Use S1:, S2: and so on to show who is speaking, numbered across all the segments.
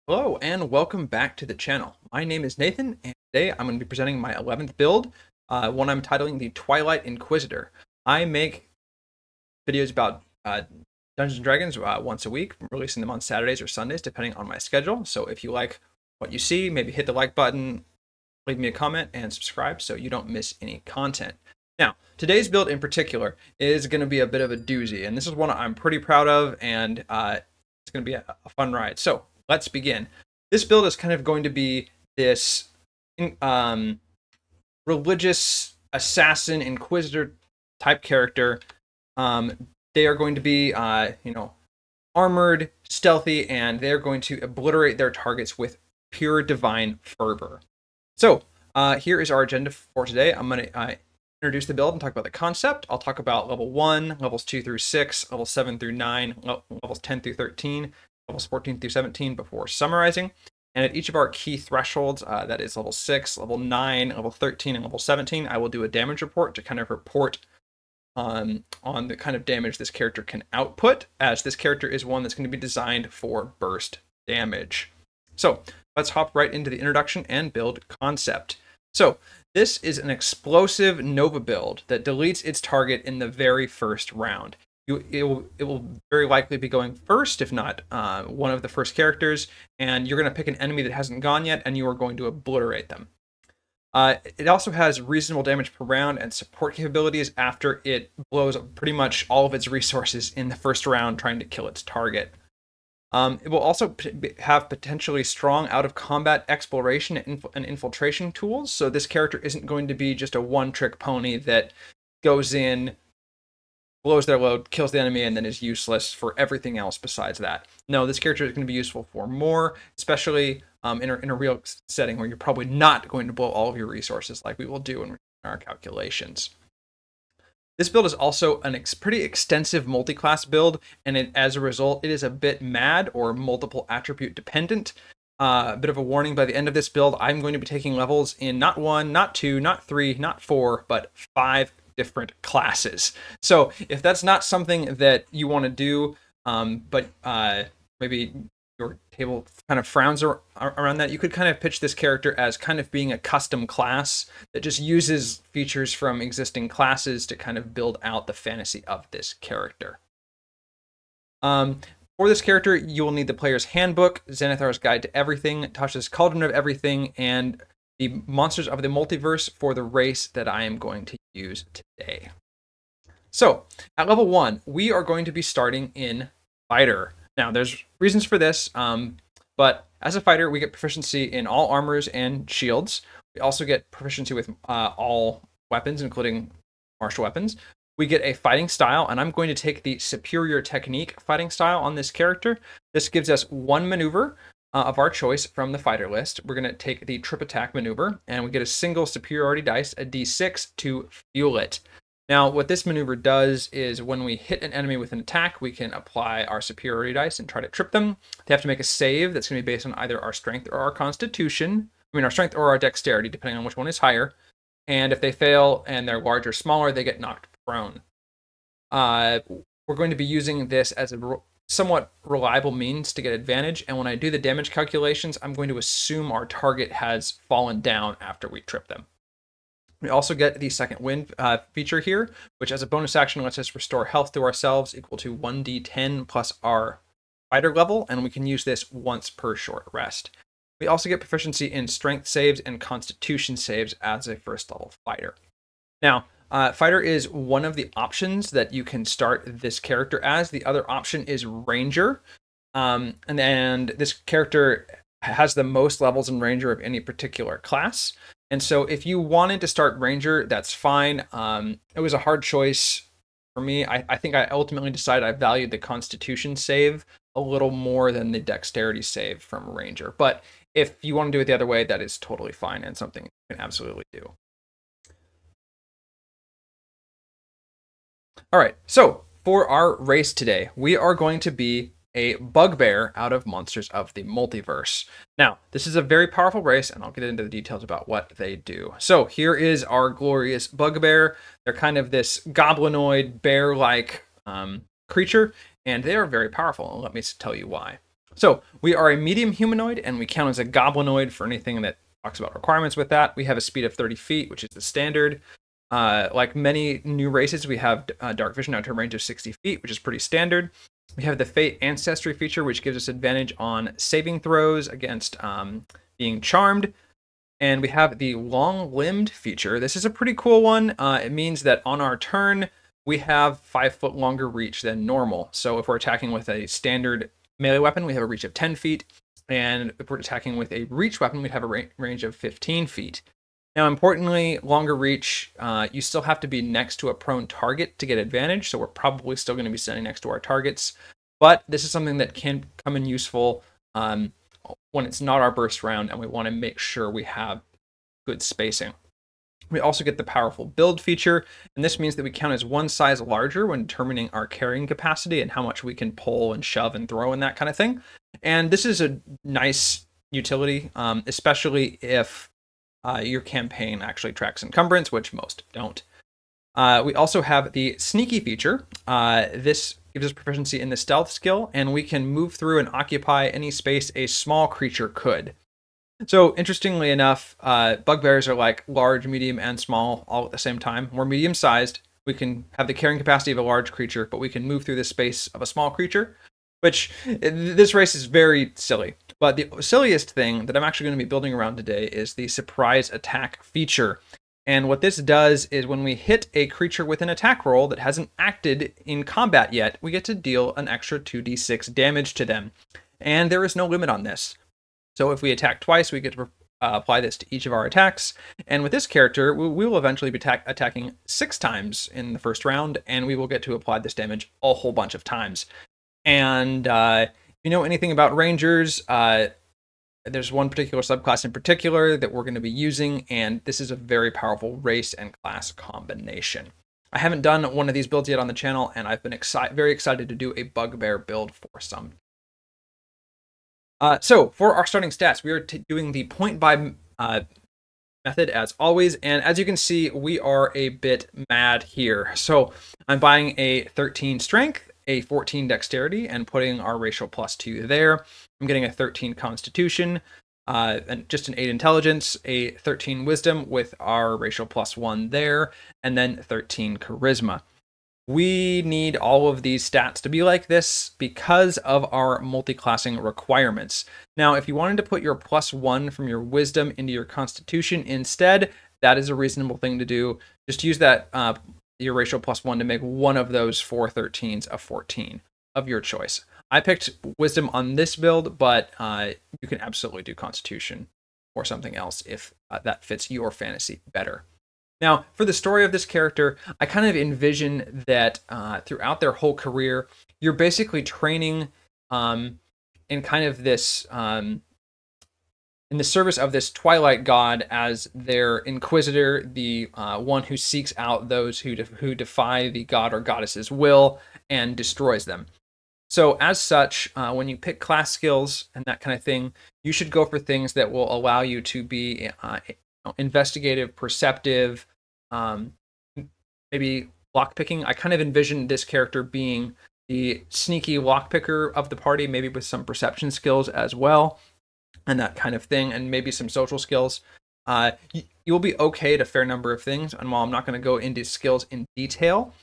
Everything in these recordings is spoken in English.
S1: Hello and welcome back to the channel. My name is Nathan and today I'm going to be presenting my 11th build, one I'm titling the Twilight Inquisitor. I make videos about Dungeons & Dragons once a week, releasing them on Saturdays or Sundays depending on my schedule. So if you like what you see, maybe hit the like button, leave me a comment, and subscribe so you don't miss any content. Now, today's build in particular is going to be a bit of a doozy, and this is one I'm pretty proud of, and it's going to be a fun ride. So let's begin. This build is kind of going to be this religious assassin inquisitor type character. They are going to be, armored, stealthy, and they're going to obliterate their targets with pure divine fervor. So here is our agenda for today. I'm going to introduce the build and talk about the concept. I'll talk about level 1, levels 2 through 6, levels 7 through 9, levels 10 through 13, levels 14 through 17 before summarizing. And at each of our key thresholds, that is level 6, level 9, level 13, and level 17, I will do a damage report to kind of report on the kind of damage this character can output, as this character is one that's going to be designed for burst damage. So let's hop right into the introduction and build concept. So this is an explosive Nova build that deletes its target in the very first round. It will very likely be going first, if not one of the first characters, and you're going to pick an enemy that hasn't gone yet, and you are going to obliterate them. It also has reasonable damage per round and support capabilities after it blows pretty much all of its resources in the first round trying to kill its target. It will also have potentially strong out-of-combat exploration and infiltration tools, so this character isn't going to be just a one-trick pony that goes in, blows their load, kills the enemy, and then is useless for everything else besides that. No, this character is going to be useful for more, especially in a real setting where you're probably not going to blow all of your resources like we will do in our calculations. This build is also a pretty extensive multi-class build, and as a result, it is a bit mad or multiple attribute dependent. A bit of a warning, by the end of this build, I'm going to be taking levels in not 1, not 2, not 3, not 4, but 5 different classes. So if that's not something that you want to do, but maybe your table kind of frowns around that, you could kind of pitch this character as kind of being a custom class that just uses features from existing classes to kind of build out the fantasy of this character. For this character, you will need the player's handbook, Xanathar's Guide to Everything, Tasha's Cauldron of Everything, and the Monsters of the Multiverse for the race that I am going to use today. So, at level 1, we are going to be starting in Fighter. Now, there's reasons for this, but as a fighter, we get proficiency in all armors and shields. We also get proficiency with all weapons, including martial weapons. We get a fighting style, and I'm going to take the superior technique fighting style on this character. This gives us one maneuver of our choice from the fighter list. We're going to take the trip attack maneuver, and we get a single superiority dice, a d6, to fuel it. Now, what this maneuver does is when we hit an enemy with an attack, we can apply our superiority dice and try to trip them. They have to make a save that's going to be based on either our strength or our constitution. Our strength or our dexterity, depending on which one is higher. And if they fail and they're large or smaller, they get knocked prone. We're going to be using this as a somewhat reliable means to get advantage. And when I do the damage calculations, I'm going to assume our target has fallen down after we trip them. We also get the second wind feature here, which as a bonus action lets us restore health to ourselves equal to 1d10 plus our fighter level, and we can use this once per short rest. We also get proficiency in strength saves and constitution saves as a first level fighter. Now, fighter is one of the options that you can start this character as. The other option is Ranger, and this character has the most levels in Ranger of any particular class. And so if you wanted to start Ranger, that's fine. It was a hard choice for me. I think I ultimately decided I valued the Constitution save a little more than the Dexterity save from Ranger. But if you want to do it the other way, that is totally fine and something you can absolutely do. All right, so for our race today, we are going to be a bugbear out of Monsters of the Multiverse. Now, this is a very powerful race, and I'll get into the details about what they do. So here is our glorious bugbear. They're kind of this goblinoid, bear-like creature, and they are very powerful, and let me tell you why. So we are a medium humanoid, and we count as a goblinoid for anything that talks about requirements with that. We have a speed of 30 feet, which is the standard. Like many new races, we have dark vision out to a range of 60 feet, which is pretty standard. We have the Fate Ancestry feature, which gives us advantage on saving throws against being charmed. And we have the long-limbed feature. This is a pretty cool one. It means that on our turn, we have 5 foot longer reach than normal. So if we're attacking with a standard melee weapon, we have a reach of 10 feet. And if we're attacking with a reach weapon, we'd have a range of 15 feet. Now, importantly, longer reach, you still have to be next to a prone target to get advantage. So we're probably still going to be standing next to our targets. But this is something that can come in useful when it's not our burst round and we want to make sure we have good spacing. We also get the powerful build feature, and this means that we count as one size larger when determining our carrying capacity and how much we can pull and shove and throw and that kind of thing. And this is a nice utility, especially if your campaign actually tracks encumbrance, which most don't. We also have the sneaky feature. This gives us proficiency in the stealth skill, and we can move through and occupy any space a small creature could. So interestingly enough, bugbears are like large, medium, and small all at the same time. We're medium-sized. We can have the carrying capacity of a large creature, but we can move through the space of a small creature, which this race is very silly. But the silliest thing that I'm actually going to be building around today is the surprise attack feature. And what this does is when we hit a creature with an attack roll that hasn't acted in combat yet, we get to deal an extra 2d6 damage to them. And there is no limit on this. So if we attack twice, we get to apply this to each of our attacks. And with this character, we will eventually be attacking 6 times in the first round, and we will get to apply this damage a whole bunch of times. And if you know anything about Rangers, there's one particular subclass in particular that we're going to be using, and this is a very powerful race and class combination. I haven't done one of these builds yet on the channel, and I've been very excited to do a bugbear build for some. So for our starting stats, we are doing the point buy method as always, and as you can see, we are a bit mad here. So I'm buying a 13 strength, a 14 dexterity, and putting our racial +2 there. I'm getting a 13 constitution, and just an 8 intelligence, a 13 wisdom with our racial +1 there, and then 13 charisma. We need all of these stats to be like this because of our multi-classing requirements. Now, if you wanted to put your +1 from your wisdom into your constitution instead, that is a reasonable thing to do. Just use that your racial +1 to make one of those 4 13s a 14 of your choice. I picked wisdom on this build, but you can absolutely do constitution or something else if that fits your fantasy better. Now, for the story of this character, I kind of envision that throughout their whole career, you're basically training in kind of this, in the service of this Twilight god as their Inquisitor, the one who seeks out those who defy the god or goddess's will and destroys them. So as such, when you pick class skills and that kind of thing, you should go for things that will allow you to be investigative, perceptive, maybe lockpicking. I kind of envision this character being the sneaky lockpicker of the party, maybe with some perception skills as well, and that kind of thing, and maybe some social skills. You'll be okay at a fair number of things, and while I'm not going to go into skills in detail,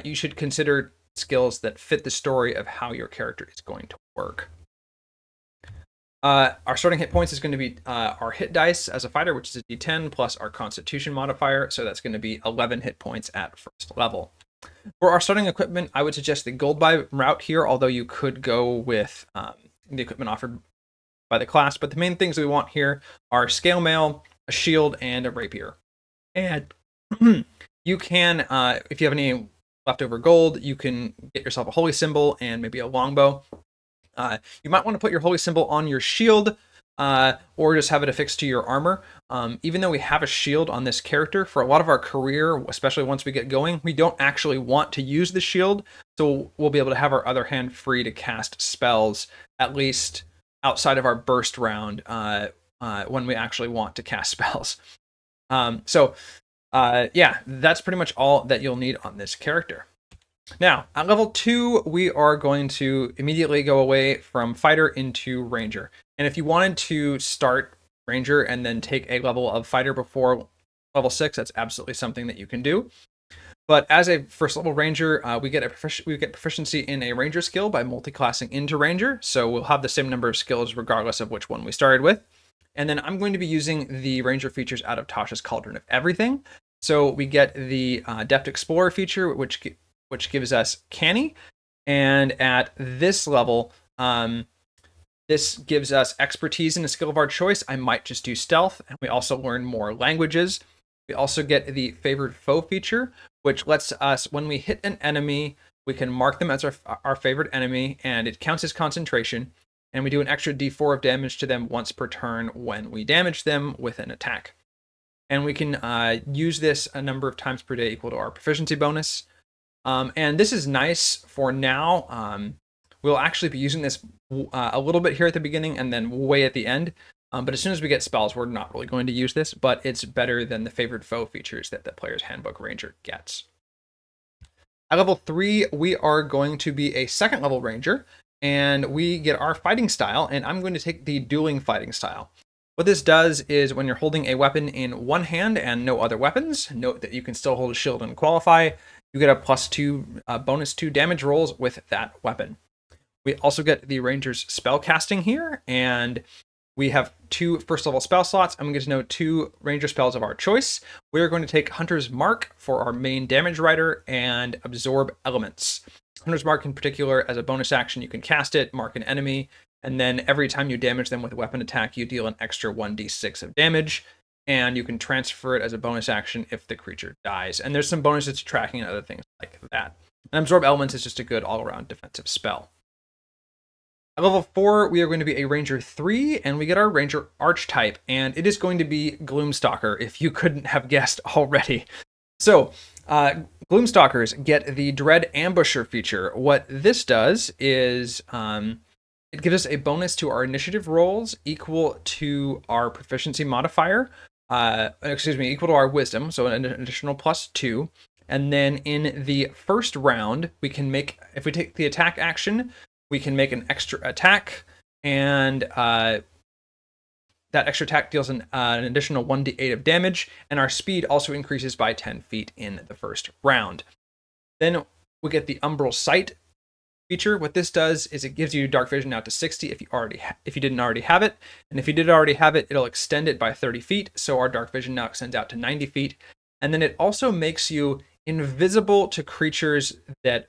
S1: you should consider skills that fit the story of how your character is going to work. Our starting hit points is going to be our hit dice as a fighter, which is a d10 plus our constitution modifier. So that's going to be 11 hit points at first level. For our starting equipment, I would suggest the gold buy route here, although you could go with the equipment offered by the class. But the main things we want here are scale mail, a shield, and a rapier. And you can, if you have any leftover gold, you can get yourself a holy symbol and maybe a longbow. You might want to put your holy symbol on your shield, or just have it affixed to your armor. Even though we have a shield on this character, for a lot of our career, especially once we get going, we don't actually want to use the shield, so we'll be able to have our other hand free to cast spells, at least outside of our burst round, when we actually want to cast spells. Yeah, that's pretty much all that you'll need on this character. Now, at level 2, we are going to immediately go away from Fighter into Ranger. And if you wanted to start Ranger and then take a level of Fighter before level 6, that's absolutely something that you can do. But as a first level Ranger, we get proficiency in a Ranger skill by multiclassing into Ranger. So we'll have the same number of skills regardless of which one we started with. And then I'm going to be using the Ranger features out of Tasha's Cauldron of Everything. So we get the Depth Explorer feature, which gives us Canny. And at this level, this gives us expertise in a skill of our choice. I might just do stealth, and we also learn more languages. We also get the favored foe feature, which lets us, when we hit an enemy, we can mark them as our favorite enemy, and it counts as concentration. And we do an extra d4 of damage to them once per turn when we damage them with an attack. And we can use this a number of times per day equal to our proficiency bonus. And this is nice for now. We'll actually be using this a little bit here at the beginning and then way at the end. But as soon as we get spells, we're not really going to use this, but it's better than the favored foe features that the Player's Handbook Ranger gets. At level 3, we are going to be a second level Ranger, and we get our fighting style, and I'm going to take the dueling fighting style. What this does is when you're holding a weapon in one hand and no other weapons, note that you can still hold a shield and qualify, you get a +2 bonus to damage rolls with that weapon. We also get the Ranger's spell casting here, and we have 2 first level spell slots. I'm going to know 2 Ranger spells of our choice. We're going to take Hunter's Mark for our main damage rider and Absorb Elements. Hunter's Mark in particular, as a bonus action, you can cast it, mark an enemy, and then every time you damage them with a weapon attack, you deal an extra 1d6 of damage, and you can transfer it as a bonus action if the creature dies. And there's some bonuses to tracking and other things like that. And Absorb Elements is just a good all-around defensive spell. At level 4, we are going to be a Ranger 3, and we get our Ranger archetype, and it is going to be Gloomstalker, if you couldn't have guessed already. So, Gloomstalkers get the Dread Ambusher feature. What this does is it gives us a bonus to our initiative rolls equal to our proficiency modifier, equal to our wisdom, so an additional +2. And then in the first round, we can make, if we take the attack action, we can make an extra attack, and that extra attack deals an additional 1d8 of damage, and our speed also increases by 10 feet in the first round. Then we get the Umbral Sight feature. What this does is it gives you dark vision out to 60 if you didn't already have it, and if you did already have it, it'll extend it by 30 feet, so our dark vision now extends out to 90 feet. And then it also makes you invisible to creatures that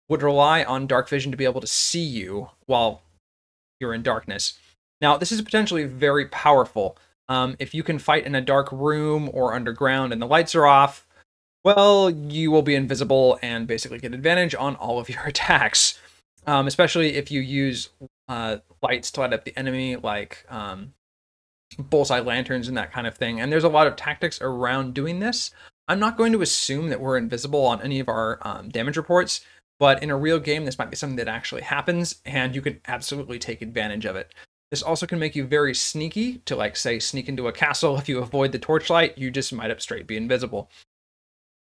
S1: would rely on dark vision to be able to see you while you're in darkness. Now, this is potentially very powerful. If you can fight in a dark room or underground and the lights are off, well, you will be invisible and basically get advantage on all of your attacks. Especially if you use lights to light up the enemy, like bullseye lanterns and that kind of thing. And there's a lot of tactics around doing this. I'm not going to assume that we're invisible on any of our damage reports, but in a real game, this might be something that actually happens, and you can absolutely take advantage of it. This also can make you very sneaky to, like, say, sneak into a castle. If you avoid the torchlight, you just might up straight be invisible.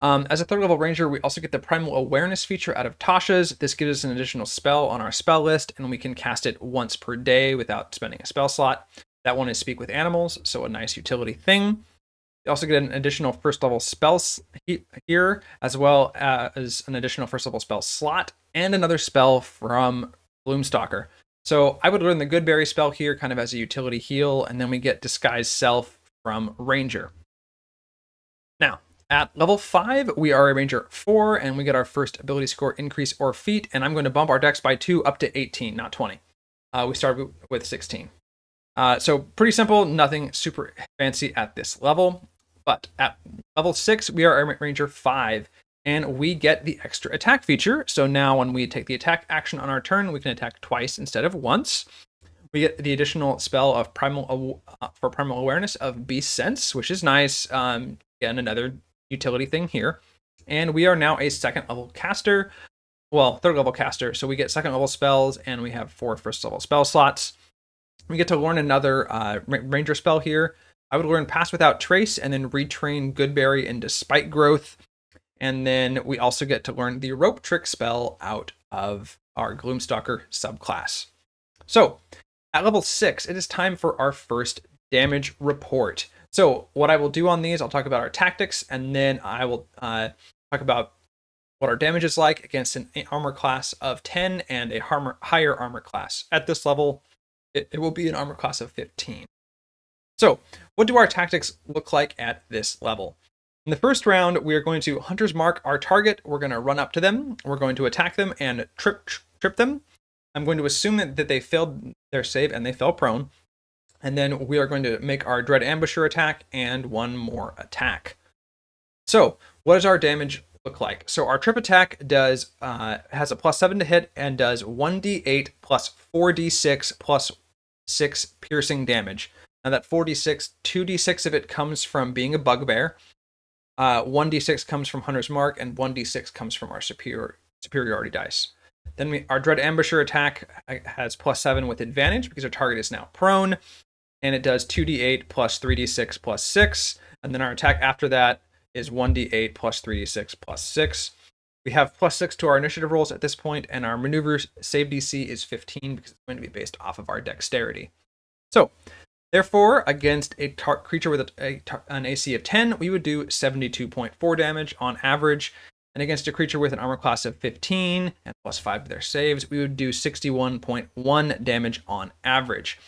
S1: As a third level Ranger, we also get the Primal Awareness feature out of Tasha's. This gives us an additional spell on our spell list, and we can cast it once per day without spending a spell slot. That one is Speak with Animals, so a nice utility thing. You also get an additional first level spell here, as well as an additional first level spell slot, and another spell from Gloomstalker. So I would learn the Goodberry spell here kind of as a utility heal, and then we get Disguise Self from Ranger. Now, at level 5, we are a Ranger 4, and we get our first ability score increase or feat, and I'm going to bump our dex by 2 up to 18, not 20. We started with 16. So pretty simple, nothing super fancy at this level. But at level 6, we are a Ranger 5, and we get the extra attack feature. So now when we take the attack action on our turn, we can attack twice instead of once. We get the additional spell of Primal Awareness of Beast Sense, which is nice. Again, another utility thing here. And we are now a second level caster. Well, third level caster. So we get second level spells, and we have 4 first level spell slots. We get to learn another Ranger spell here. I would learn Pass Without Trace and then retrain Goodberry into Spike Growth. And then we also get to learn the rope trick spell out of our Gloomstalker subclass. So at level 6, it is time for our first damage report. So what I will do on these, I'll talk about our tactics, and then I will talk about what our damage is like against an armor class of 10 and a higher armor class. At this level, it will be an armor class of 15. So what do our tactics look like at this level? In the first round, we are going to Hunter's Mark our target. We're going to run up to them. We're going to attack them and trip them. I'm going to assume that they failed their save and they fell prone. And then we are going to make our Dread Ambusher attack and one more attack. So what does our damage look like? So our trip attack has a +7 to hit and does 1d8 plus 4d6 plus 6 piercing damage. Now that 4d6, 2d6 of it comes from being a bugbear. 1d6 comes from Hunter's Mark, and 1d6 comes from our superiority dice. Then our Dread Ambusher attack has +7 with advantage because our target is now prone, and it does 2d8 plus 3d6 plus 6. And then our attack after that is 1d8 plus 3d6 plus 6. We have +6 to our initiative rolls at this point, and our maneuver save DC is 15 because it's going to be based off of our dexterity. So therefore, against a creature with an AC of 10, we would do 72.4 damage on average. And against a creature with an armor class of 15 and +5 to their saves, we would do 61.1 damage on average.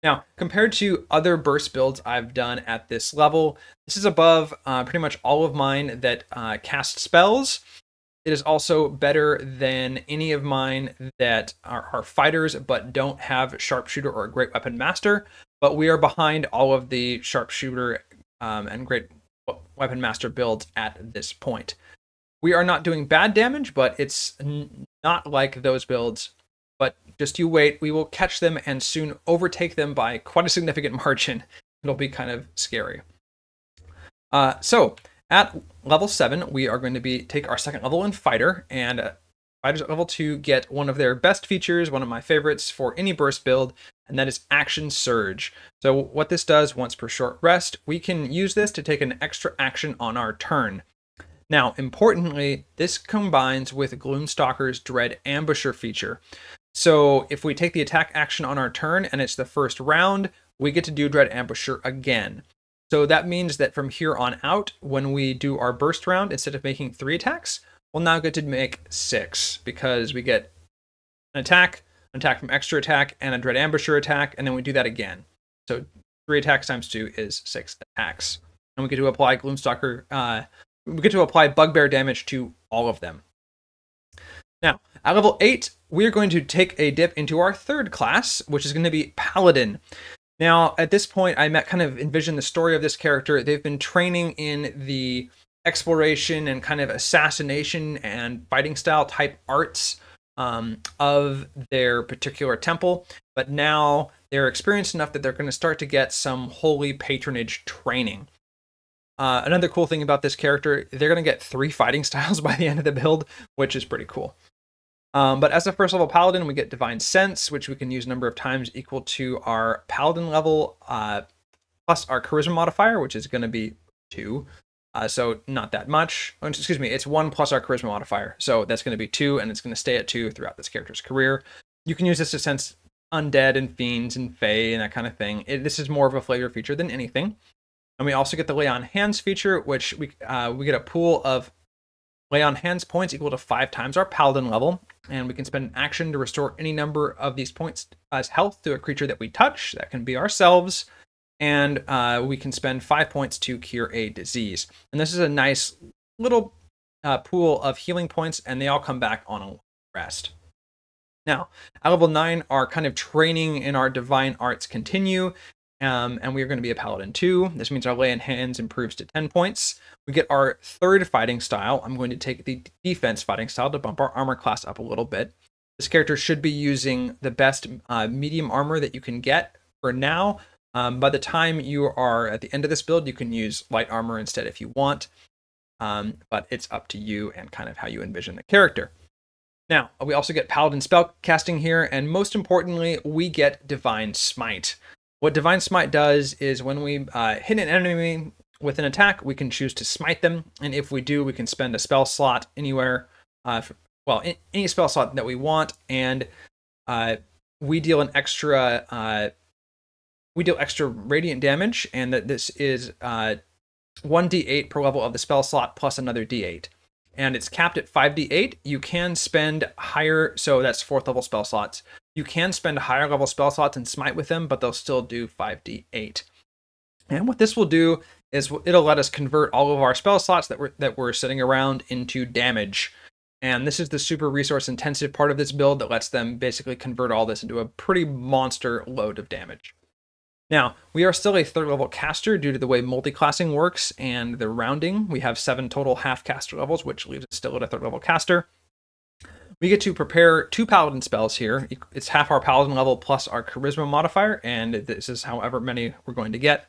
S1: Now, compared to other burst builds I've done at this level, this is above pretty much all of mine that cast spells. It is also better than any of mine that are fighters but don't have sharpshooter or a great weapon master. But we are behind all of the sharpshooter and great weapon master builds at this point. We are not doing bad damage, but it's not like those builds. But just you wait, we will catch them and soon overtake them by quite a significant margin. It'll be kind of scary. So at level 7, we are going to take our second level in Fighter, and Fighters at level 2 get one of their best features, one of my favorites for any burst build, and that is Action Surge. So what this does, once per short rest, we can use this to take an extra action on our turn. Now, importantly, this combines with Gloomstalker's Dread Ambusher feature. So if we take the attack action on our turn and it's the first round, we get to do Dread Ambusher again. So that means that from here on out, when we do our burst round, instead of making 3 attacks, we'll now get to make 6 because we get an attack from extra attack, and a Dread Ambusher attack, and then we do that again. So 3 attacks times 2 is 6 attacks. And we get to apply we get to apply bugbear damage to all of them. Now, at level 8, we're going to take a dip into our third class, which is going to be Paladin. Now, at this point, I kind of envision the story of this character. They've been training in the exploration and kind of assassination and fighting style type arts of their particular temple, but now they're experienced enough that they're going to start to get some holy patronage training. Another cool thing about this character, they're going to get 3 fighting styles by the end of the build, which is pretty cool. But as a first level Paladin, we get Divine Sense, which we can use a number of times equal to our Paladin level, plus our Charisma modifier, which is going to be 2. So not that much. Excuse me, it's 1 plus our Charisma modifier. So that's going to be 2, and it's going to stay at 2 throughout this character's career. You can use this to sense undead and fiends and fae and that kind of thing. This is more of a flavor feature than anything. And we also get the Lay on Hands feature, which we get a pool of Lay on Hands points equal to 5 times our Paladin level, and we can spend an action to restore any number of these points as health to a creature that we touch. That can be ourselves, and we can spend 5 points to cure a disease. And this is a nice little pool of healing points, and they all come back on a rest. Now, at level 9, our kind of training in our divine arts continue. And we are going to be a Paladin 2. This means our Lay on Hands improves to 10 points. We get our third fighting style. I'm going to take the defense fighting style to bump our armor class up a little bit. This character should be using the best medium armor that you can get for now. By the time you are at the end of this build, you can use light armor instead if you want. But it's up to you and kind of how you envision the character. Now, we also get Paladin spell casting here, and most importantly, we get Divine Smite. What Divine Smite does is when we hit an enemy with an attack, we can choose to smite them. And if we do, we can spend a spell slot anywhere, any spell slot that we want. And we deal an extra, radiant damage. And that this is 1d8 per level of the spell slot plus another d8. And it's capped at 5d8. You can spend higher, so that's 4th level spell slots. You can spend higher level spell slots and smite with them, but they'll still do 5d8. And what this will do is it'll let us convert all of our spell slots that we're sitting around into damage. And this is the super resource intensive part of this build that lets them basically convert all this into a pretty monster load of damage. Now, we are still a 3rd level caster due to the way multiclassing works and the rounding. We have 7 total half caster levels, which leaves us still at a 3rd level caster. We get to prepare 2 paladin spells here. It's half our paladin level plus our charisma modifier, and this is however many we're going to get.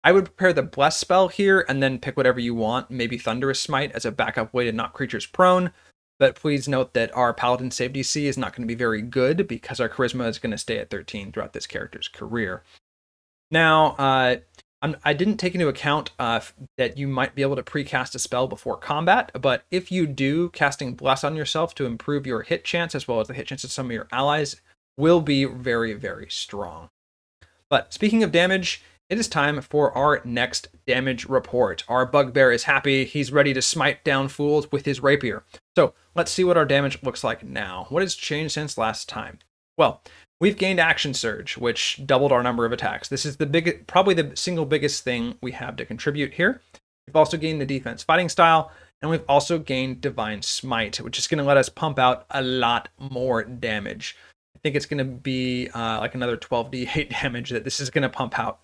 S1: I would prepare the bless spell here and then pick whatever you want, maybe thunderous smite as a backup way to knock creatures prone. But please note that our paladin save DC is not going to be very good because our charisma is going to stay at 13 throughout this character's career. Now, I didn't take into account that you might be able to precast a spell before combat, but if you do, casting Bless on yourself to improve your hit chance as well as the hit chance of some of your allies will be very, very strong. But speaking of damage, it is time for our next damage report. Our bugbear is happy. He's ready to smite down fools with his rapier. So let's see what our damage looks like now. What has changed since last time? Well, we've gained Action Surge, which doubled our number of attacks. This is probably the single biggest thing we have to contribute here. We've also gained the Defense Fighting Style, and we've also gained Divine Smite, which is going to let us pump out a lot more damage. I think it's going to be like another 12d8 damage that this is going to pump out.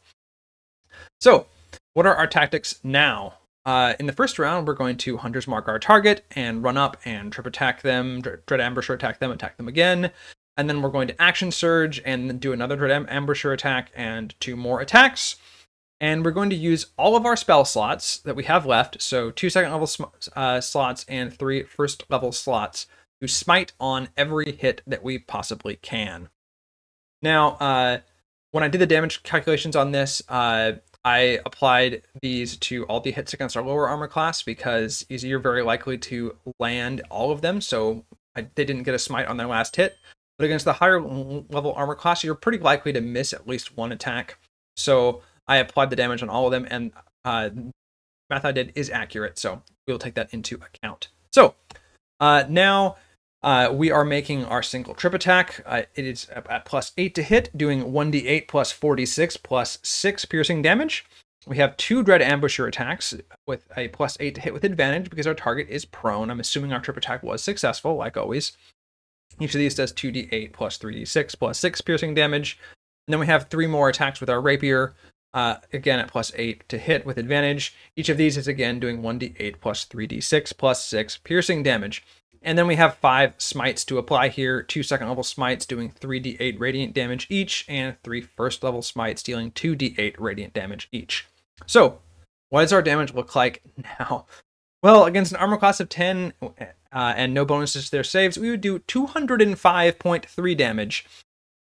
S1: So, what are our tactics now? In the first round, we're going to Hunter's Mark our target and run up and trip attack them, Dread Ambusher attack them again. And then we're going to Action Surge and do another Dread Ambusher attack and 2 more attacks. And we're going to use all of our spell slots that we have left, so 2 second level slots and 3 first level slots, to smite on every hit that we possibly can. Now, when I did the damage calculations on this, I applied these to all the hits against our lower armor class because you're very likely to land all of them, so they didn't get a smite on their last hit. But against the higher level armor class, you're pretty likely to miss at least 1 attack. So I applied the damage on all of them, and the math I did is accurate, so we'll take that into account. So now we are making our single trip attack. It is at +8 to hit, doing 1d8 plus 46 plus 6 piercing damage. We have 2 Dread Ambusher attacks with a +8 to hit with advantage because our target is prone. I'm assuming our trip attack was successful, like always. Each of these does 2d8 plus 3d6 plus 6 piercing damage. And then we have 3 more attacks with our rapier, again at +8 to hit with advantage. Each of these is again doing 1d8 plus 3d6 plus 6 piercing damage. And then we have 5 smites to apply here, 2 second level smites doing 3d8 radiant damage each, and 3 first level smites dealing 2d8 radiant damage each. So, what does our damage look like now? Well, against an armor class of 10 and no bonuses to their saves, we would do 205.3 damage.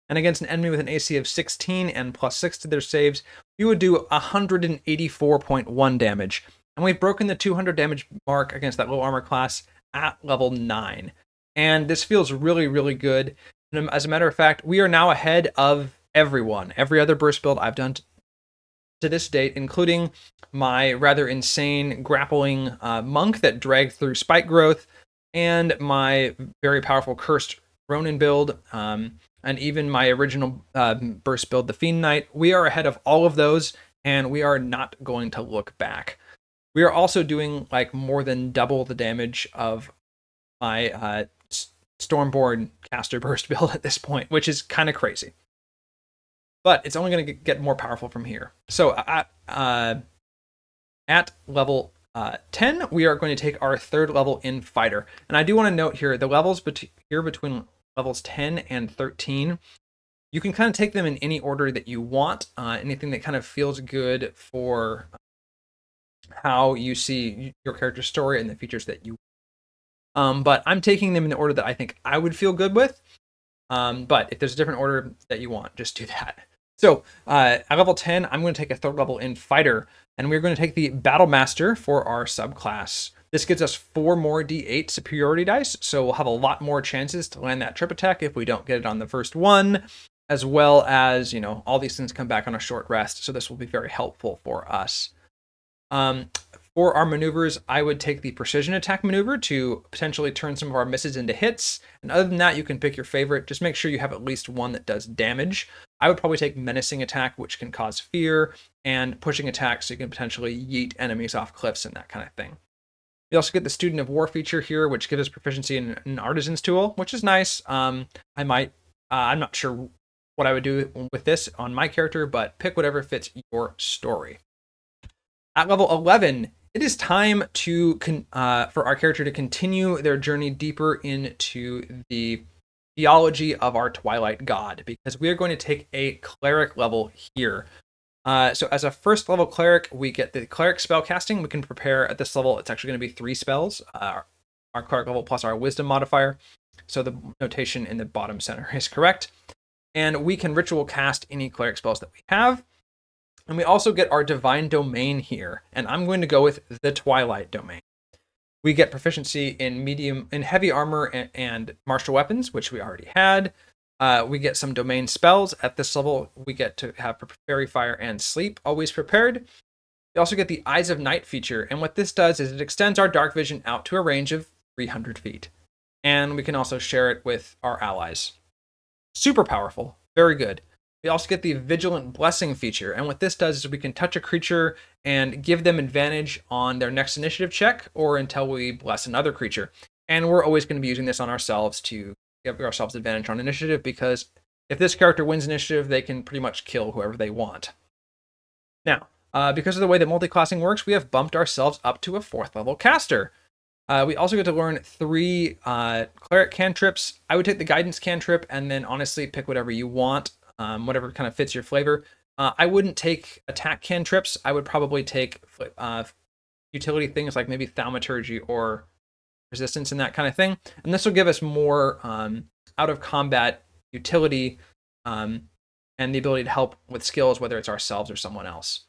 S1: And against an enemy with an AC of 16 and +6 to their saves, we would do 184.1 damage. And we've broken the 200 damage mark against that low armor class at level 9. And this feels really, really good. And as a matter of fact, we are now ahead of everyone. Every other burst build I've done to this date, including my rather insane grappling monk that dragged through spike growth, and my very powerful cursed Ronin build, and even my original burst build, the Fiend Knight. We are ahead of all of those, and we are not going to look back. We are also doing like more than double the damage of my Stormborn caster burst build at this point, which is kind of crazy. But it's only going to get more powerful from here. So at level 10, we are going to take our 3rd level in Fighter. And I do want to note here, the levels here between levels 10 and 13, you can kind of take them in any order that you want. Anything that kind of feels good for how you see your character's story and the features that you but I'm taking them in the order that I think I would feel good with. But if there's a different order that you want, just do that. So at level 10, I'm going to take a 3rd level in Fighter. And we're going to take the Battlemaster for our subclass. This gives us 4 more D8 superiority dice, so we'll have a lot more chances to land that trip attack if we don't get it on the first one, as well as, you know, all these things come back on a short rest, so this will be very helpful for us. For our maneuvers, I would take the precision attack maneuver to potentially turn some of our misses into hits. And other than that, you can pick your favorite. Just make sure you have at least one that does damage. I would probably take menacing attack, which can cause fear, and pushing attack, so you can potentially yeet enemies off cliffs and that kind of thing. We also get the Student of War feature here, which gives us proficiency in an Artisan's tool, which is nice. I'm not sure what I would do with this on my character, but pick whatever fits your story. At level 11, it is time to for our character to continue their journey deeper into the theology of our Twilight God, because we are going to take a cleric level here. So as a first level cleric, we get the cleric spell casting. We can prepare at this level. It's actually going to be 3 spells, our cleric level plus our wisdom modifier. So the notation in the bottom center is correct. And we can ritual cast any cleric spells that we have. And we also get our divine domain here, and I'm going to go with the Twilight domain. We get proficiency in heavy armor and martial weapons, which we already had. We get some domain spells at this level. We get to have Fairy Fire and Sleep always prepared. We also get the Eyes of Night feature, and what this does is it extends our dark vision out to a range of 300 feet. And we can also share it with our allies. Super powerful, very good. We also get the Vigilant Blessing feature, and what this does is we can touch a creature and give them advantage on their next initiative check or until we bless another creature. And we're always going to be using this on ourselves to give ourselves advantage on initiative, because if this character wins initiative, they can pretty much kill whoever they want. Now, because of the way that multiclassing works, we have bumped ourselves up to a 4th level caster. We also get to learn 3 cleric cantrips. I would take the guidance cantrip and then honestly pick whatever you want. Whatever kind of fits your flavor. I wouldn't take attack cantrips. I would probably take utility things like maybe thaumaturgy or resistance and that kind of thing. And this will give us more out of combat utility and the ability to help with skills, whether it's ourselves or someone else.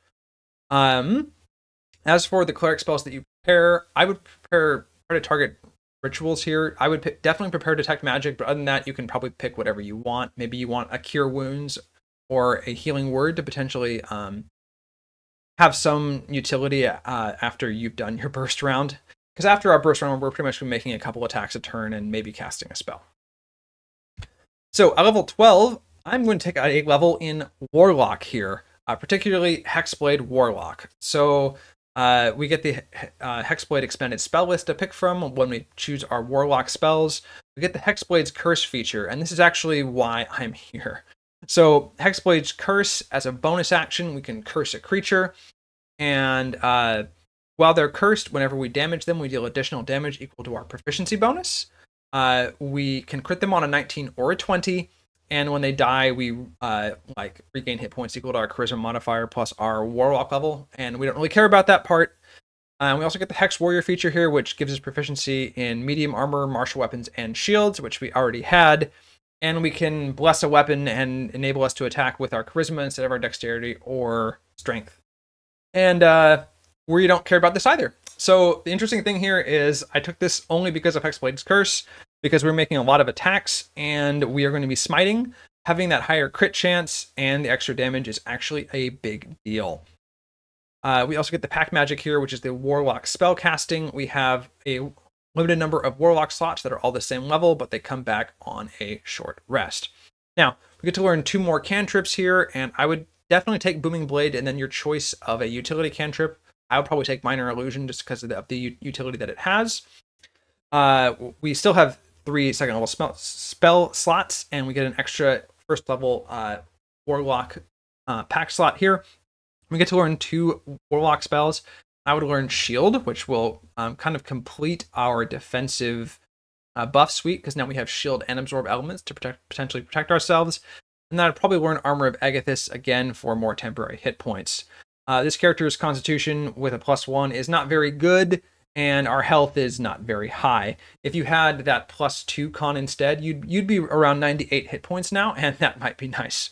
S1: As for the cleric spells that you prepare, I would try to target rituals here. I would definitely prepare Detect Magic, but other than that, you can probably pick whatever you want. Maybe you want a Cure Wounds or a Healing Word to potentially have some utility after you've done your burst round. Because after our burst round, we're pretty much making a couple attacks a turn and maybe casting a spell. So at level 12, I'm going to take a level in Warlock here, particularly Hexblade Warlock. So we get the Hexblade expanded spell list to pick from when we choose our Warlock spells. We get the Hexblade's Curse feature, and this is actually why I'm here. So Hexblade's Curse, as a bonus action, we can curse a creature, and while they're cursed, whenever we damage them, we deal additional damage equal to our proficiency bonus. We can crit them on a 19 or a 20, and when they die, we regain hit points equal to our charisma modifier plus our warlock level, and we don't really care about that part. We also get the Hex Warrior feature here, which gives us proficiency in medium armor, martial weapons, and shields, which we already had. And we can bless a weapon and enable us to attack with our charisma instead of our dexterity or strength. And we don't care about this either. So the interesting thing here is I took this only because of Hexblade's Curse, because we're making a lot of attacks and we are going to be smiting. Having that higher crit chance and the extra damage is actually a big deal. We also get the Pack Magic here, which is the Warlock spell casting. We have a limited number of Warlock slots that are all the same level, but they come back on a short rest. Now, we get to learn 2 more cantrips here, and I would definitely take Booming Blade and then your choice of a utility cantrip. I would probably take Minor Illusion just because of the utility that it has. We still have 3 second level spell slots, and we get an extra first level Warlock pack slot here. We get to learn 2 Warlock spells. I would learn Shield, which will kind of complete our defensive buff suite, because now we have Shield and Absorb elements to potentially protect ourselves. And then I'd probably learn Armor of Agathis again for more temporary hit points. This character's Constitution with a +1 is not very good, and our health is not very high. If you had that +2 con instead, you'd be around 98 hit points now, and that might be nice.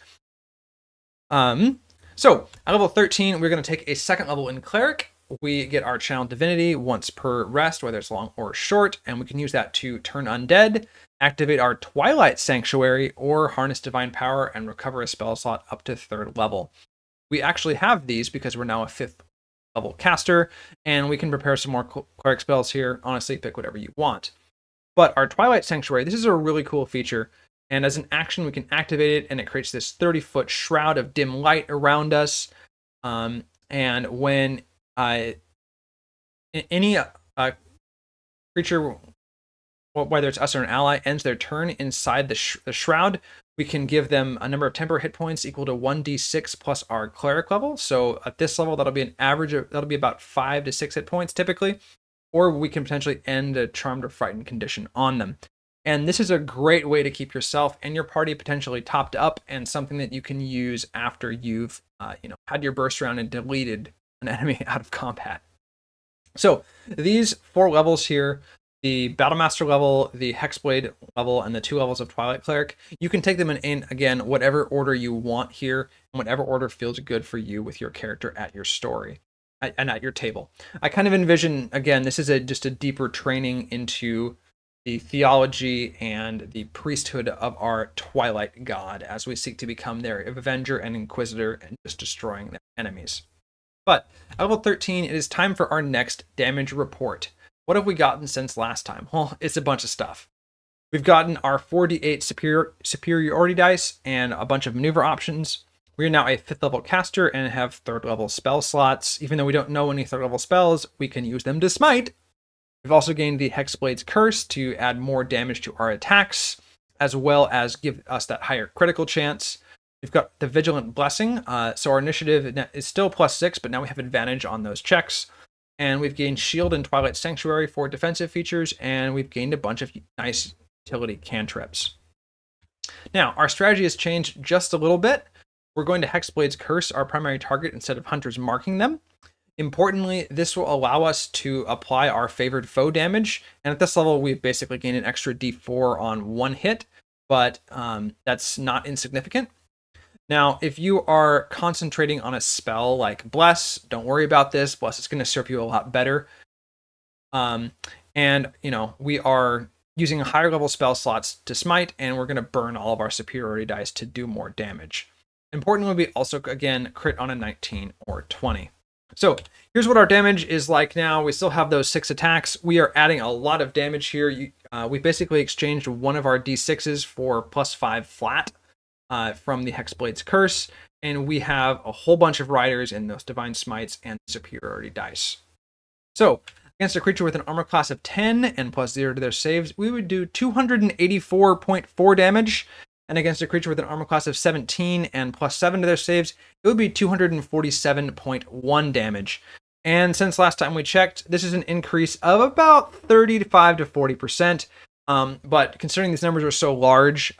S1: So at level 13, we're going to take a second level in Cleric. We get our Channel Divinity once per rest, whether it's long or short, and we can use that to turn undead, activate our Twilight Sanctuary, or harness Divine Power and recover a spell slot up to 3rd level. We actually have these because we're now a 5th level caster, and we can prepare some more Cleric spells here. Honestly, pick whatever you want. But our Twilight Sanctuary, this is a really cool feature, and as an action, we can activate it, and it creates this 30-foot shroud of dim light around us. And when any creature, whether it's us or an ally, ends their turn inside the shroud, we can give them a number of temporary hit points equal to 1d6 plus our Cleric level. So at this level, that'll be an average of, that'll be about 5 to 6 hit points typically, or we can potentially end a charmed or frightened condition on them. And this is a great way to keep yourself and your party potentially topped up, and something that you can use after you've had your burst round and deleted an enemy out of combat. So these 4 levels here, the Battlemaster level, the Hexblade level, and the 2 levels of Twilight Cleric, you can take them in again, whatever order you want here, and whatever order feels good for you with your character at your story and at your table. I kind of envision, again, this is just a deeper training into the theology and the priesthood of our Twilight God as we seek to become their Avenger and Inquisitor and just destroying their enemies. But at level 13, it is time for our next damage report. What have we gotten since last time? Well, it's a bunch of stuff. We've gotten our 4d8 superiority dice and a bunch of maneuver options. We are now a 5th level caster and have 3rd level spell slots. Even though we don't know any 3rd level spells, we can use them to smite. We've also gained the Hexblade's Curse to add more damage to our attacks, as well as give us that higher critical chance. We've got the Vigilant Blessing, so our initiative is still +6, but now we have advantage on those checks. And we've gained Shield and Twilight Sanctuary for defensive features, and we've gained a bunch of nice utility cantrips. Now, our strategy has changed just a little bit. We're going to Hexblade's Curse our primary target instead of hunters marking them. Importantly, this will allow us to apply our favored foe damage, and at this level, we've basically gained an extra d4 on 1 hit, but that's not insignificant. Now, if you are concentrating on a spell like Bless, don't worry about this. Bless is going to serve you a lot better. And, we are using higher level spell slots to smite, and we're going to burn all of our superiority dice to do more damage. Importantly, we also, again, crit on a 19 or 20. So here's what our damage is like now. We still have those 6 attacks. We are adding a lot of damage here. We basically exchanged one of our d6s for +5 flat. From the Hexblade's Curse, and we have a whole bunch of riders in those Divine Smites and superiority dice. So, against a creature with an armor class of 10 and +0 to their saves, we would do 284.4 damage, and against a creature with an armor class of 17 and +7 to their saves, it would be 247.1 damage. And since last time we checked, this is an increase of about 35 to 40%, but considering these numbers are so large,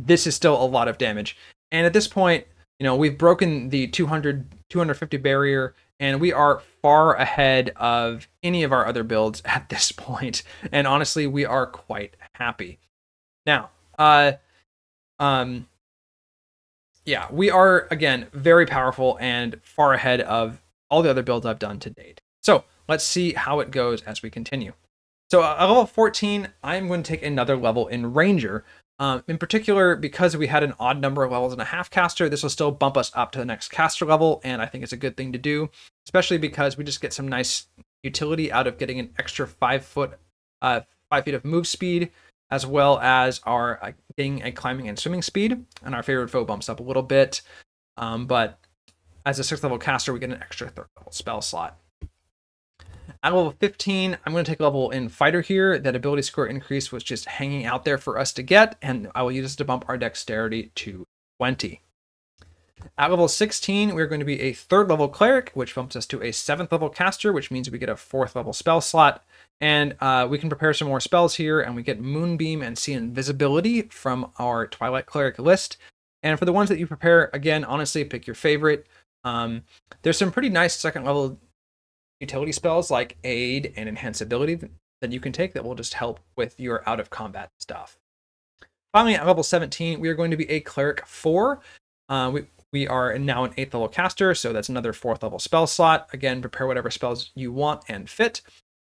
S1: this is still a lot of damage. And at this point, we've broken the 250 barrier, and we are far ahead of any of our other builds at this point. And honestly, we are quite happy. Now, we are, again, very powerful and far ahead of all the other builds I've done to date. So let's see how it goes as we continue. So at level 14, I'm going to take another level in Ranger. In particular, because we had an odd number of levels and a half caster, this will still bump us up to the next caster level, and I think it's a good thing to do, especially because we just get some nice utility out of getting an extra 5 feet of move speed, as well as our getting a climbing and swimming speed, and our favorite foe bumps up a little bit. But as a 6th level caster, we get an extra 3rd level spell slot. At level 15, I'm going to take a level in Fighter here. That ability score increase was just hanging out there for us to get, and I will use this to bump our dexterity to 20. At level 16, we're going to be a 3rd level Cleric, which bumps us to a 7th level Caster, which means we get a 4th level spell slot. And we can prepare some more spells here, and we get Moonbeam and See Invisibility from our Twilight Cleric list. And for the ones that you prepare, again, honestly, pick your favorite. There's some pretty nice 2nd level utility spells like Aid and Enhanceability that you can take that will just help with your out of combat stuff. Finally, at level 17, we are going to be a Cleric 4. We are now an 8th level caster, so that's another 4th level spell slot. Again, prepare whatever spells you want and fit.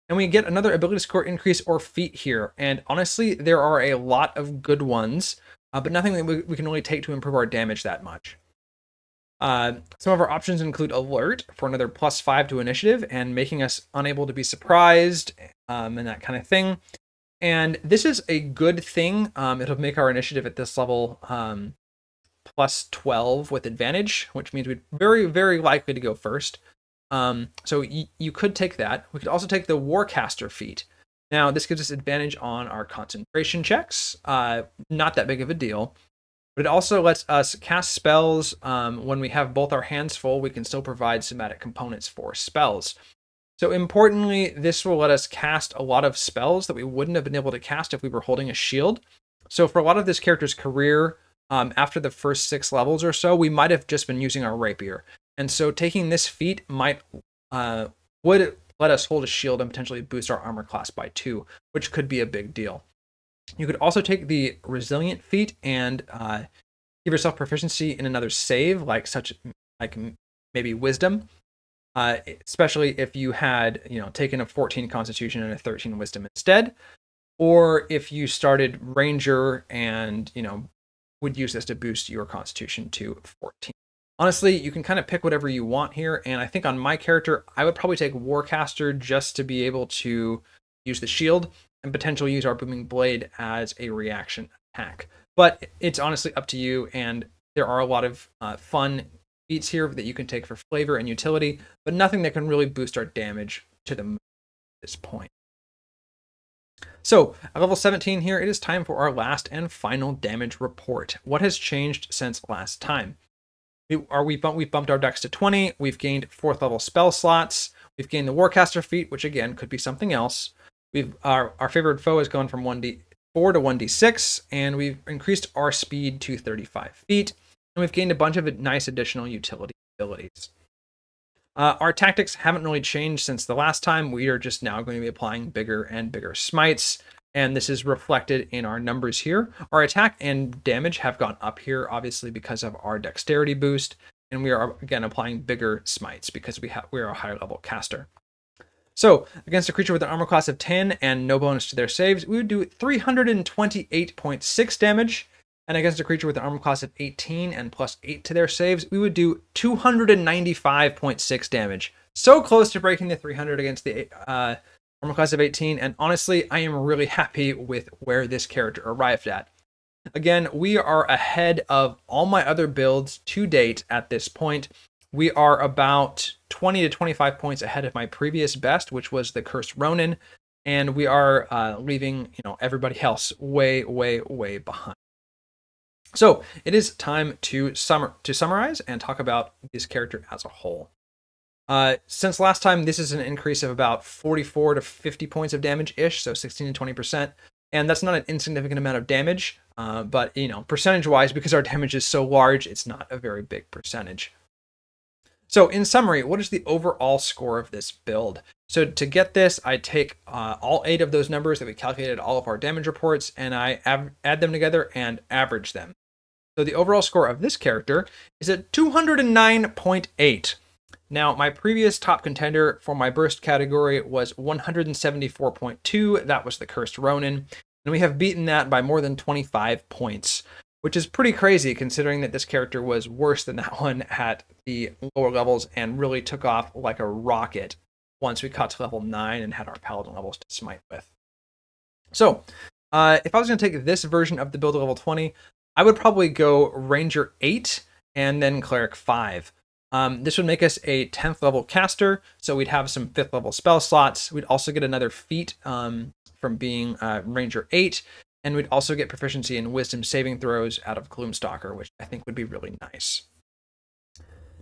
S1: And we get another ability score increase or feat here. And honestly, there are a lot of good ones, but nothing that we can really take to improve our damage that much. Some of our options include Alert for another +5 to initiative and making us unable to be surprised and that kind of thing. And this is a good thing. It'll make our initiative at this level +12 with advantage, which means we'd very, very likely to go first. So you could take that. We could also take the Warcaster feat. Now, this gives us advantage on our concentration checks. Not that big of a deal. But it also lets us cast spells when we have both our hands full. We can still provide somatic components for spells. So importantly, this will let us cast a lot of spells that we wouldn't have been able to cast if we were holding a shield. So for a lot of this character's career, after the first 6 levels or so, we might have just been using our rapier. And so taking this feat would let us hold a shield and potentially boost our armor class by 2, which could be a big deal. You could also take the Resilient feat and give yourself proficiency in another save, like maybe Wisdom, especially if you had taken a 14 Constitution and a 13 Wisdom instead, or if you started Ranger and would use this to boost your Constitution to 14. Honestly, you can kind of pick whatever you want here, and I think on my character, I would probably take Warcaster just to be able to use the shield and potentially use our Booming Blade as a reaction attack. But it's honestly up to you, and there are a lot of fun feats here that you can take for flavor and utility, but nothing that can really boost our damage to the moon at this point. So, at level 17 here, it is time for our last and final damage report. What has changed since last time? We've bumped our dex to 20, we've gained 4th level spell slots, we've gained the Warcaster feat, which again could be something else. Our favorite foe has gone from 1d4 to 1d6, and we've increased our speed to 35 feet, and we've gained a bunch of nice additional utility abilities. Our tactics haven't really changed since the last time. We are just now going to be applying bigger and bigger smites, and this is reflected in our numbers here. Our attack and damage have gone up here, obviously because of our dexterity boost, and we are again applying bigger smites because we are a higher level caster. So, against a creature with an armor class of 10 and no bonus to their saves, we would do 328.6 damage. And against a creature with an armor class of 18 and +8 to their saves, we would do 295.6 damage. So close to breaking the 300 against the armor class of 18. And honestly, I am really happy with where this character arrived at. Again, we are ahead of all my other builds to date at this point. We are about 20 to 25 points ahead of my previous best, which was the Cursed Ronin, and we are leaving everybody else way, way, way behind. So it is time to summarize and talk about this character as a whole. Since last time, this is an increase of about 44 to 50 points of damage-ish, so 16 to 20%, and that's not an insignificant amount of damage, but percentage-wise, because our damage is so large, it's not a very big percentage. So in summary, what is the overall score of this build? So to get this, I take all 8 of those numbers that we calculated all of our damage reports, and I add them together and average them. So the overall score of this character is at 209.8. Now, my previous top contender for my burst category was 174.2. That was the Cursed Ronin, and we have beaten that by more than 25 points. Which is pretty crazy considering that this character was worse than that one at the lower levels and really took off like a rocket once we got to level 9 and had our paladin levels to smite with. So, if I was going to take this version of the build at level 20, I would probably go Ranger 8 and then Cleric 5. This would make us a 10th level caster, so we'd have some 5th level spell slots. We'd also get another feat from being Ranger 8. And we'd also get proficiency in Wisdom saving throws out of Gloomstalker, which I think would be really nice.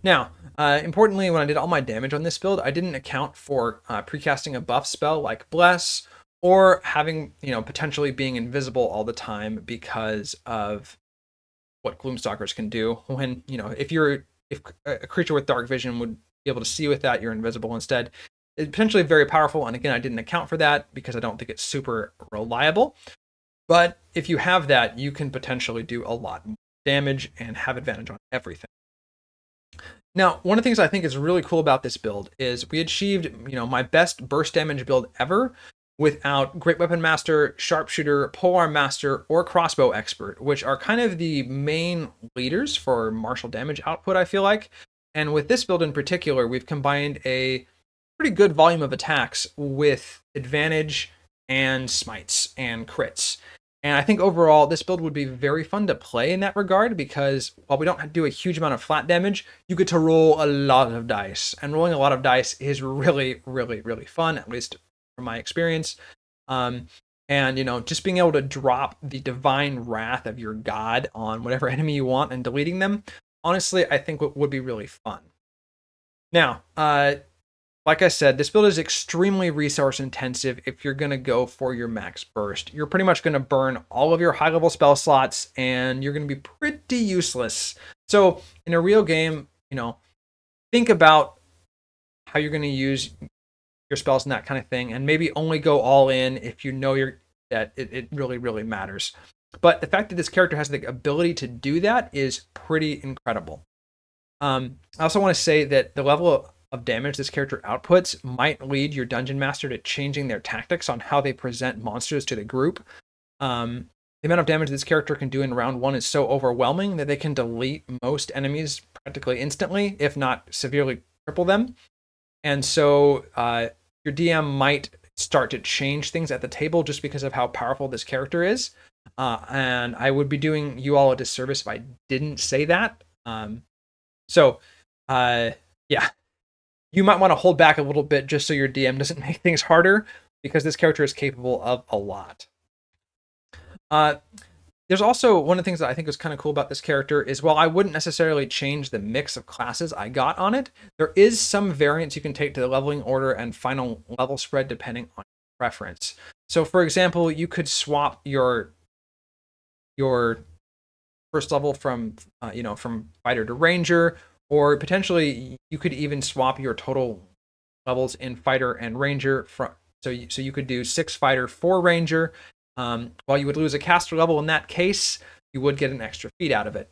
S1: Now, importantly, when I did all my damage on this build, I didn't account for precasting a buff spell like Bless, or having, potentially being invisible all the time because of what Gloomstalkers can do. When, if a creature with dark vision would be able to see with that, you're invisible instead. It's potentially very powerful, and again, I didn't account for that because I don't think it's super reliable. But if you have that, you can potentially do a lot more damage and have advantage on everything. Now, one of the things I think is really cool about this build is we achieved, my best burst damage build ever without Great Weapon Master, Sharpshooter, Polearm Master, or Crossbow Expert, which are kind of the main leaders for martial damage output, I feel like. And with this build in particular, we've combined a pretty good volume of attacks with advantage and smites and crits. And I think overall, this build would be very fun to play in that regard because while we don't do a huge amount of flat damage, you get to roll a lot of dice. And rolling a lot of dice is really, really, really fun, at least from my experience. And, just being able to drop the divine wrath of your god on whatever enemy you want and deleting them, honestly, I think would be really fun. Now, like I said, this build is extremely resource intensive if you're going to go for your max burst. You're pretty much going to burn all of your high level spell slots and you're going to be pretty useless. So in a real game, think about how you're going to use your spells and that kind of thing, and maybe only go all in if you know that it really, really matters. But the fact that this character has the ability to do that is pretty incredible. I also want to say that the level of damage this character outputs might lead your dungeon master to changing their tactics on how they present monsters to the group. The amount of damage this character can do in round 1 is so overwhelming that they can delete most enemies practically instantly, if not severely cripple them. And so your DM might start to change things at the table just because of how powerful this character is. And I would be doing you all a disservice if I didn't say that. Yeah. You might want to hold back a little bit just so your DM doesn't make things harder, because this character is capable of a lot. There's also one of the things that I think is kind of cool about this character is, while I wouldn't necessarily change the mix of classes I got on it, there is some variance you can take to the leveling order and final level spread depending on your preference. So for example, you could swap your first level from fighter to ranger, or potentially you could even swap your total levels in fighter and ranger so you could do 6 fighter, 4 ranger. While you would lose a caster level in that case, you would get an extra feat out of it.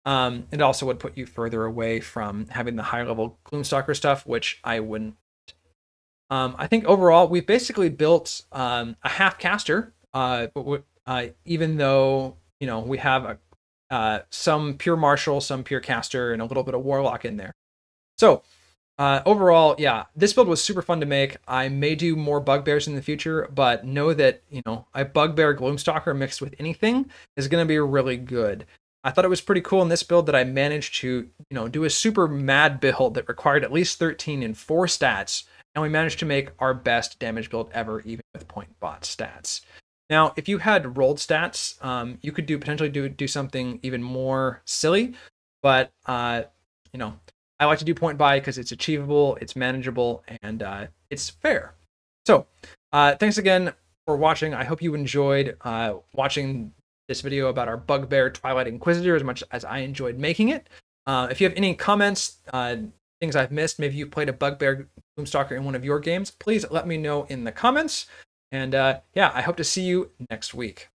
S1: It also would put you further away from having the high level Gloomstalker stuff, which I wouldn't. I think overall we've basically built a half caster, even though we have some pure martial, some pure caster, and a little bit of warlock in there. So overall, yeah, this build was super fun to make. I may do more bugbears in the future, but know that, a bugbear Gloomstalker mixed with anything is going to be really good. I thought it was pretty cool in this build that I managed to, do a super mad build that required at least 13 and 4 stats, and we managed to make our best damage build ever, even with point bot stats. Now, if you had rolled stats, you could potentially do something even more silly, but I like to do point buy because it's achievable, it's manageable, and it's fair. So, thanks again for watching. I hope you enjoyed watching this video about our bugbear Twilight Inquisitor as much as I enjoyed making it. If you have any comments, things I've missed, maybe you played a bugbear Gloomstalker in one of your games, please let me know in the comments. And yeah, I hope to see you next week.